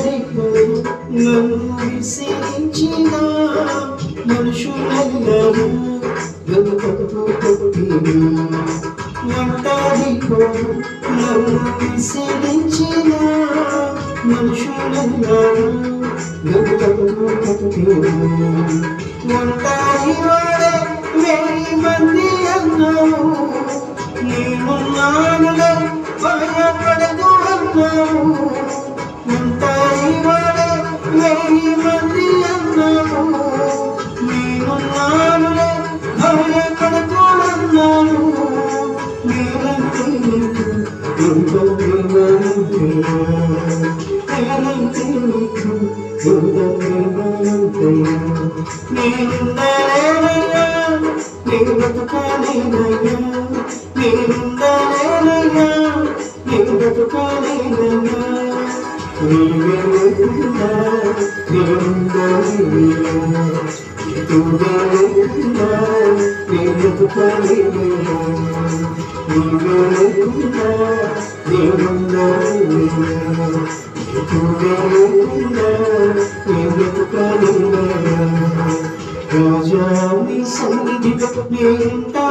ఒంటరిగా నన్ను విసిరించిన మనుషులందరూ గంటకు కొట్టిన ఒంటరిగా నన్ను విసిరించిన మనుషులందరూ గంటకు కొట్టిన ఒంటరి వాడే 1000 మంది అన్నావు నేనున్నానులే భయపడకు అన్నావు ఒంటరి వాడే 1000 మంది అన్నావు నేనున్నానులే భయపడకు అన్నావు నేనంటే నీకు ఎంతో ప్రేమంటే నేనంటే నీకు ఎంతో ప్రేమంటే నేనుండలేనయ్యా నేను బతుకాలేనయ్యా నేనుండలేనయ్యా నేను బతుకాలేనయ్యా నీవే లేకుండా నేనుండలేనయ్యా నీవే లేకుండా నేను బతుకాలేనయ్యా నీవే లేకుండా నేనుండలేనయ్యా నీవే లేకుండా నేను బతుకాలేనయ్యా రాజా నీ సన్నిధిలో నేనుంటా